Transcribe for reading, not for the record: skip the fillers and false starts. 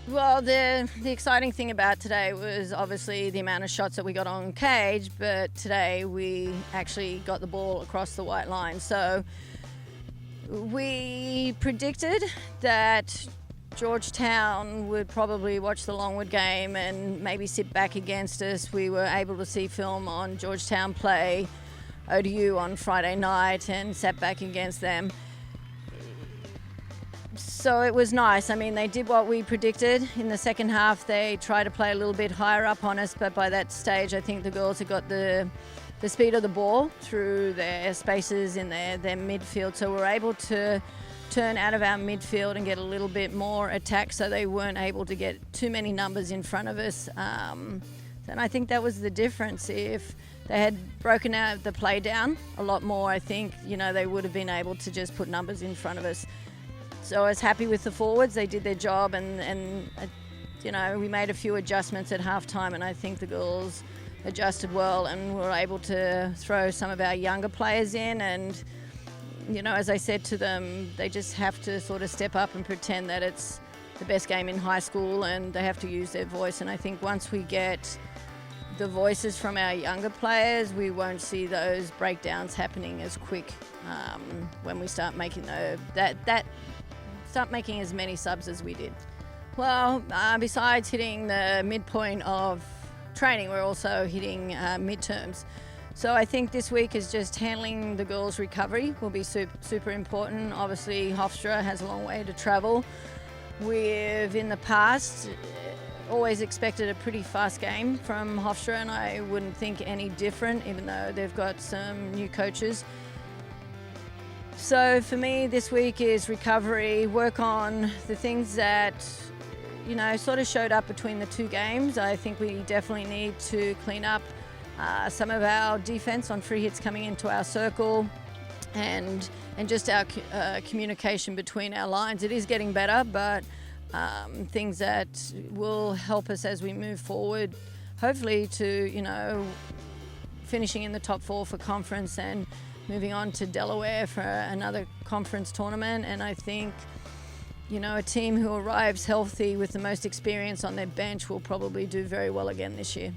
Well, the exciting thing about today was obviously the amount of shots that we got on cage, but today we actually got the ball across the white line. So we predicted that Georgetown would probably watch the Longwood game and maybe sit back against us. We were able to see film on Georgetown play ODU on Friday night and sat back against them. So it was nice. I mean, they did what we predicted. In the second half, they tried to play a little bit higher up on us, but by that stage, I think the girls had got the speed of the ball through their spaces in their midfield. So we're able to turn out of our midfield and get a little bit more attack, so they weren't able to get too many numbers in front of us. And I think that was the difference. If they had broken out the play down a lot more, I think, they would have been able to just put numbers in front of us. So I was happy with the forwards. They did their job, and we made a few adjustments at halftime, and I think the girls adjusted well and were able to throw some of our younger players in. And, as I said to them, they just have to sort of step up and pretend that it's the best game in high school, and they have to use their voice. And I think once we get the voices from our younger players, we won't see those breakdowns happening as quick when we start making start making as many subs as we did. Well, besides hitting the midpoint of training, we're also hitting midterms. So I think this week is just handling the girls' recovery will be super important. Obviously, Hofstra has a long way to travel. We've, in the past, always expected a pretty fast game from Hofstra, and I wouldn't think any different, even though they've got some new coaches. So for me, this week is recovery, work on the things that, sort of showed up between the two games. I think we definitely need to clean up some of our defense on free hits coming into our circle, and just our communication between our lines. It is getting better, but things that will help us as we move forward, hopefully to, finishing in the top 4 for conference and moving on to Delaware for another conference tournament. And I think, a team who arrives healthy with the most experience on their bench will probably do very well again this year.